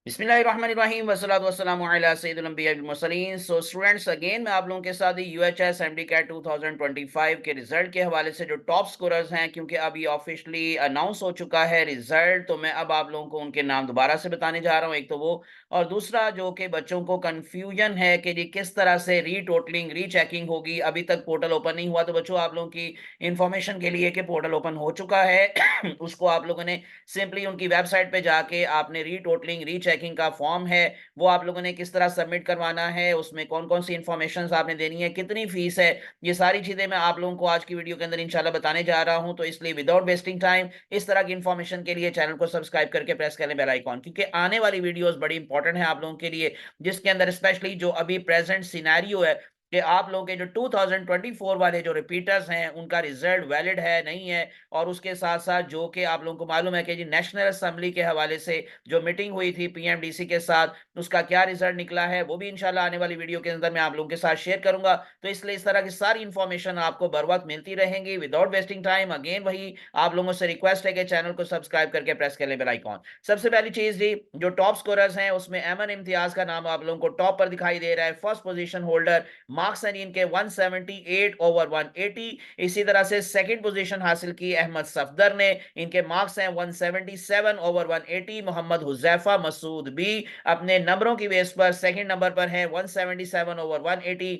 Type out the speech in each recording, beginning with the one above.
बिस्मिल्लाहिर्रहमानिर्रहीम वस्सलातु वस्सलामु अला सय्यिदिल अंबिया वल मुरसलीन। सो स्टूडेंट्स, अगेन मैं आप लोगों के साथ यूएचएस एमडी कैट 2025 के रिजल्ट के हवाले से जो टॉप स्कोरर्स हैं, क्योंकि अब ये ऑफिशियली अनाउंस हो चुका है रिजल्ट, तो मैं अब आप लोगों को उनके नाम दोबारा से बताने जा रहा हूं। एक तो वो, और दूसरा जो कि बच्चों को कंफ्यूजन है कि ये किस तरह से रीटोटलिंग रीचेकिंग होगी। अभी तक पोर्टल ओपन नहीं हुआ, तो बच्चों आप लोगों की इंफॉर्मेशन के लिए कि पोर्टल ओपन हो चुका है उसको आप लोगों ने सिंपली उनकी वेबसाइट पे जाके आपने रीटोटलिंग रीचेकिंग का फॉर्म है वो आप लोगों ने किस तरह सबमिट करवाना है, उसमें कौन कौन सी इंफॉर्मेशन आपने देनी है, कितनी फीस है, ये सारी चीजें मैं आप लोगों को आज की वीडियो के अंदर इंशाल्लाह बताने जा रहा हूं। तो इसलिए विदाउट वेस्टिंग टाइम इस तरह की इंफॉर्मेशन के लिए चैनल को सब्सक्राइब करके प्रेस करें बेल आइकॉन, क्योंकि आने वाली वीडियोस बड़ी इंपॉर्टेंट है आप लोगों के लिए, जिसके अंदर स्पेशली जो अभी प्रेजेंट सिनेरियो है कि आप लोगों के जो 2024 वाले जो रिपीटर्स हैं उनका रिजल्ट वैलिड है नहीं है, और उसके साथ साथ जो कि आप लोगों को मालूम है कि जी नेशनल असेंबली के हवाले से जो मीटिंग हुई थी पीएमडीसी के साथ, उसका क्या रिजल्ट निकला है वो भी इंशाल्लाह आने वाली वीडियो के अंदर मैं आप लोगों के साथ शेयर करूंगा। तो इसलिए इस तरह की सारी इंफॉर्मेशन आपको बर वक्त मिलती रहेंगी विदाउट वेस्टिंग टाइम। अगेन वही आप लोगों से रिक्वेस्ट है कि चैनल को सब्सक्राइब करके प्रेस कर ले बेल आइकॉन। सबसे पहली चीज जी, जो टॉप स्कोरर्स हैं उसमें एमन इम्तियाज का नाम आप लोगों को टॉप पर दिखाई दे रहा है, फर्स्ट पोजीशन होल्डर। मार्क्स हैं इनके 178 ओवर 180। इसी तरह से सेकंड पोजीशन हासिल की अहमद सफदर ने, इनके मार्क्स हैं 177 ओवर 180। मोहम्मद हुजैफा मसूद भी अपने नंबरों की बेस पर सेकंड नंबर पर है 177 ओवर 180।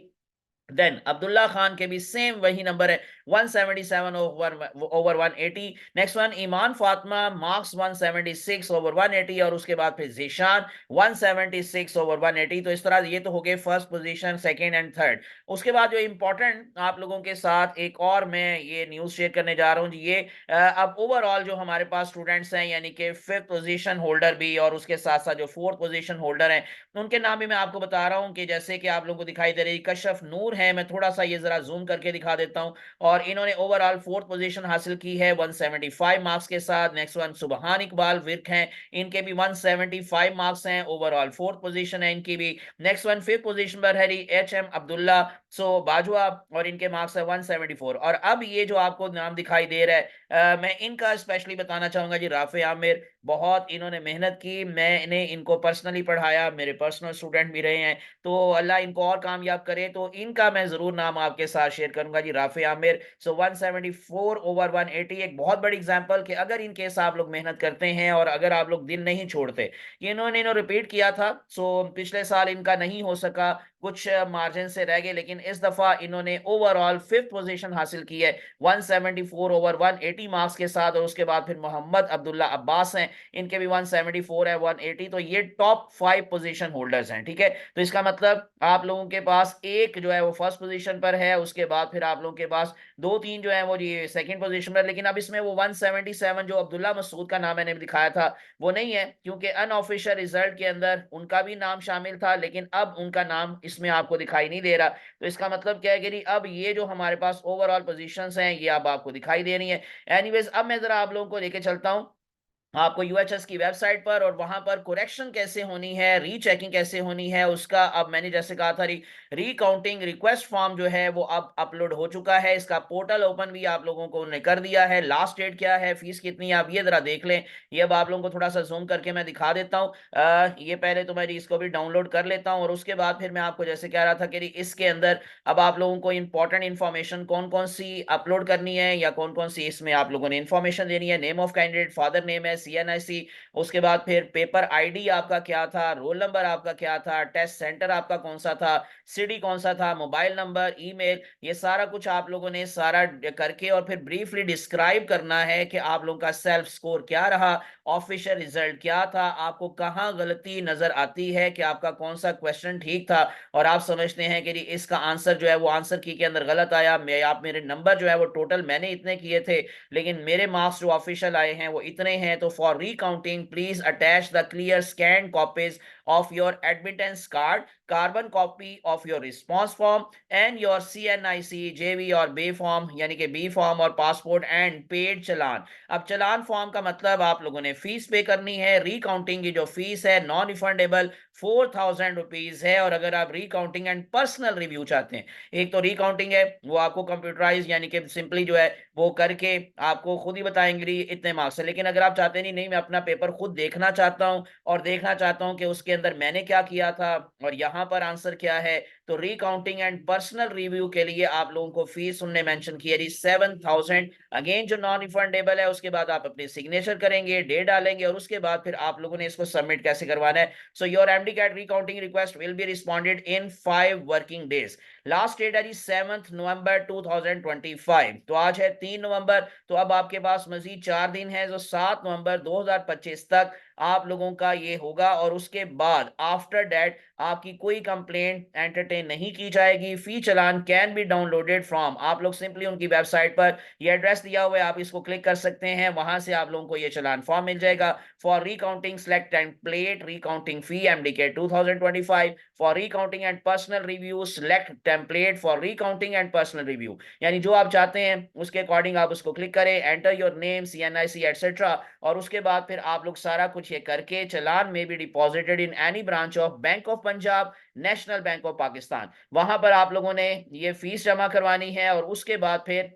देन अब्दुल्ला खान के भी सेम वही नंबर है 177 ओवर 180। नेक्स्ट वन ईमान फातिमा, मार्क्स 176 ओवर 180, और उसके बाद फिर जीशान 176 ओवर 180। तो इस तरह ये तो हो गए first position second and third. उसके बाद जो इंपॉर्टेंट आप लोगों के साथ एक और मैं ये न्यूज शेयर करने जा रहा हूँ जी, ये अब ओवरऑल जो हमारे पास स्टूडेंट्स हैं, यानी कि फिफ्थ पोजीशन होल्डर भी और उसके साथ साथ जो फोर्थ पोजीशन होल्डर हैं, उनके नाम भी मैं आपको बता रहा हूं कि जैसे कि आप लोगों को दिखाई दे रही कशफ नूर है। मैं थोड़ा सा ये जरा जूम करके दिखा देता हूं। और इन्होंने ओवरऑल फोर्थ पोजीशन हासिल की है 175 मार्क्स के साथ। नेक्स्ट वन सुबहान इकबाल विर्क हैं, इनके भी 175 मार्क्स हैं, ओवरऑल फोर्थ पोजीशन है इनकी भी। नेक्स्ट वन फिफ्थ पोजीशन पर है एच एम अब्दुल्ला सो बाजुआ, और इनके मार्क्स है 174। और अब ये जो आपको नाम दिखाई दे रहा है, मैं इनका स्पेशली बताना चाहूंगा जी, राफे आमिर। बहुत इन्होंने मेहनत की, मैंने इनको पर्सनली पढ़ाया, मेरे पर्सनल स्टूडेंट भी रहे हैं, तो अल्लाह इनको और कामयाब करे। तो इनका मैं जरूर नाम आपके साथ शेयर करूंगा जी, राफे आमिर। सो 174 ओवर 180 एक बहुत बड़ी एग्जांपल कि अगर इन केस आप लोग मेहनत करते हैं और अगर आप लोग दिल नहीं छोड़ते। इन्होंने रिपीट किया था, सो पिछले साल इनका नहीं हो सका, कुछ मार्जिन से रह गए, लेकिन इस दफा इन्होंने ओवरऑल फिफ्थ पोजीशन हासिल की है 174 ओवर 180 मार्क्स के साथ। और उसके बाद फिर मोहम्मद अब्दुल्ला अब्बास हैं, इनके भी 174 है 180। तो ये टॉप 5 पोजीशन होल्डर्स हैं, ठीक है। तो इसका मतलब आप लोगों के पास एक जो है वो फर्स्ट पोजीशन पर है, उसके बाद फिर आप लोगों के पास दो तीन जो है वो ये सेकंड पोजीशन पर। लेकिन अब इसमें वो 177 जो अब्दुल्ला मसूद का नाम मैंने दिखाया था वो नहीं है, क्योंकि अनऑफिशियल रिजल्ट के अंदर उनका भी नाम शामिल था, लेकिन अब उनका नाम इसमें आपको दिखाई नहीं दे रहा। तो इसका मतलब क्या है कि अब ये जो हमारे पास ओवरऑल पोजीशंस हैं ये अब आपको दिखाई दे रही है। एनीवेज, अब मैं जरा आप लोगों को लेके चलता हूं आपको यूएचएस की वेबसाइट पर, और वहां पर करेक्शन कैसे होनी है, रीचेकिंग कैसे होनी है उसका। अब मैंने जैसे कहा था रीकाउंटिंग रिक्वेस्ट फॉर्म जो है वो अब अपलोड हो चुका है, इसका पोर्टल ओपन भी आप लोगों को उन्होंने कर दिया है। लास्ट डेट क्या है, फीस कितनी है, आप ये जरा देख लें। ये अब आप लोगों को थोड़ा सा जूम करके मैं दिखा देता हूँ। ये पहले तो मैं इसको भी डाउनलोड कर लेता हूँ, और उसके बाद फिर मैं आपको जैसे कह रहा था कि इसके अंदर अब आप लोगों को इंपॉर्टेंट इन्फॉर्मेशन कौन कौन सी अपलोड करनी है, या कौन कौन सी इसमें आप लोगों ने इन्फॉर्मेशन देनी है। Name of candidate, father name है, सीएनआईसी, उसके बाद फिर पेपर आईडी आपका क्या था, रोल नंबर आपका क्या था, टेस्ट सेंटर आपका कौन सा था, सिटी कौन सा था, मोबाइल नंबर, ईमेल, ये सारा कुछ आप लोगों ने सारा करके और फिर ब्रीफली डिस्क्राइब करना है कि आप लोगों का सेल्फ स्कोर क्या रहा, ऑफिशियल रिजल्ट क्या था, आपको कहाँ गलती नजर आती है कि आपका कौन सा क्वेश्चन ठीक था और आप समझते हैं कि इसका आंसर जो है वो आंसर की के अंदर गलत आया। आप मेरे नंबर जो है वो टोटल मैंने इतने किए थे, लेकिन मेरे मार्क्स जो ऑफिशियल आए हैं वो इतने हैं। तो for recounting please attach the clear scan copies of your admittance card, carbon copy of your response form and your CNIC, JV और बे फॉर्म यानी कि बी फॉर्म और पासपोर्ट एंड पेड चलान। अब चलान फॉर्म का मतलब आप लोगों ने फीस पे करनी है। रिकाउंटिंग की जो फीस है नॉन रिफंडेबल 4000 रुपीज है। और अगर आप रिकाउंटिंग एंड पर्सनल रिव्यू चाहते हैं, एक तो रिकाउंटिंग है वो आपको कंप्यूटराइज यानी कि सिंपली जो है वो करके आपको खुद ही बताएंगे इतने मार्क्स है। लेकिन अगर आप चाहते नहीं नहीं मैं अपना पेपर खुद देखना चाहता हूं और देखना चाहता हूं कि उसके अंदर मैंने क्या किया था और यहाँ पर आंसर क्या है, तो रिकाउंटिंग एंड पर्सनल रिव्यू के लिए आप लोगों को फीस उनने मेंशन की है 7000। अगेन जो नॉन रिफंडेबल है, उसके बाद आप अपनी सिग्नेचर करेंगे, डेट डालेंगे और उसके बाद फिर आप लोगों ने इसको सबमिट कैसे करवाना है। So your MD CAT recounting request will be responded in 5 working days. Last date है जी 7 नवंबर 2025। तो आज है 3 नवंबर, तो अब आपके पास मजीद 4 दिन है। जो 7 नवंबर 2025 तक आप लोगों का ये होगा और उसके बाद आफ्टर डेट आपकी कोई कंप्लेंट एंटरटेन नहीं की जाएगी। फी चलान कैन बी डाउनलोडेड फ्रॉम, आप लोग सिंपली उनकी वेबसाइट पर ये एड्रेस दिया हुआ है, आप इसको क्लिक कर सकते हैं, वहां से आप लोगों को ये चलान फॉर्म मिल जाएगा। For recounting select template recounting fee MDK 2025, for recounting and personal review select template for recounting and personal review. यानी जो आप चाहते हैं उसके अकॉर्डिंग आप उसको क्लिक करें, enter your name, CNIC etcetera, और उसके बाद फिर आप लोग सारा कुछ ये करके चलान में भी deposited in any branch of bank of Punjab, national bank of Pakistan, वहां पर आप लोगों ने ये फीस जमा करवानी है। और उसके बाद फिर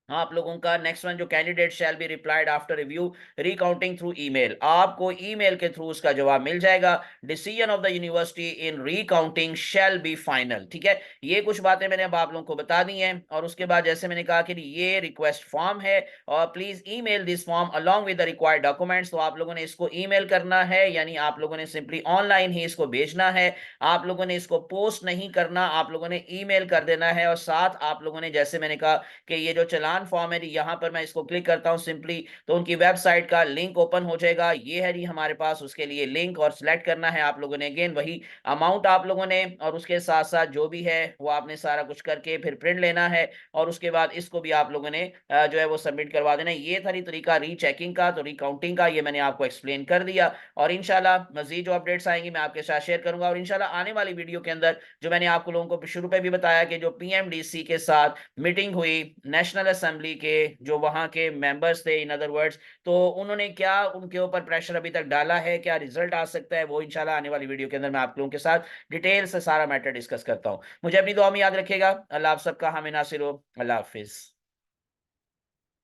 आप लोगों का नेक्स्ट वन जो candidate shall be replied after review recounting through email, आपको ईमेल के थ्रू उसका जवाब मिल जाएगा। Decision of the university in recounting shall be final. ठीक है, ये कुछ बातें मैंने अब आप लोगों को बता दी हैं। और उसके बाद जैसे मैंने कहा कि ये रिक्वेस्ट फॉर्म है और please email this form along with the required documents. तो आप लोगों ने इसको ईमेल करना है, यानी आप लोगों ने सिंपली ऑनलाइन ही इसको भेजना है। आप लोगों ने इसको पोस्ट नहीं करना, आप लोगों ने ईमेल कर देना है। और साथ आप लोगों ने जैसे मैंने कहा कि ये जो चलान फॉर्म है जी, यहाँ पर मैं इसको क्लिक करता हूँ सिंपली, तो उनकी वेबसाइट का लिंक ओपन हो जाएगा। ये है जी हमारे पास उसके लिए लिंक, और सिलेक्ट करना है आप लोगों ने अगेन वही अमाउंट आप लोगों ने, और उसके साथ साथ जो भी है वो आपने सारा कुछ करके फिर प्रिंट लेना है। और उसके बाद इसको भी आप लोगों ने जो है वो सबमिट करवा देना है। ये था तरीका रीचेकिंग का, तो रिकाउंटिंग का ये मैंने आपको एक्सप्लेन कर दिया। और इंशाल्लाह मजीद जो अपडेट्स आएंगी मैं आपके साथ शेयर करूंगा। और इंशाल्लाह आने वाली वीडियो के अंदर जो मैंने आपको लोगों को शुरू पे भी बताया कि जो PMDC के साथ मीटिंग हुई नेशनल असेंबली के जो वहां के मेंबर्स थे, इन अदर वर्ड्स, तो उन्होंने क्या उनके ऊपर प्रेशर अभी तक डाला है, क्या रिजल्ट आ सकता है, वो इंशाल्लाह आने वाली वीडियो के अंदर मैं आप लोगों के साथ डिटेल से सारा मैटर डिस्कस करता हूं। मुझे अपनी दुआ में याद रखिएगा। अल्लाह आप सबका हामी नासिर हो। अल्लाह हाफिज।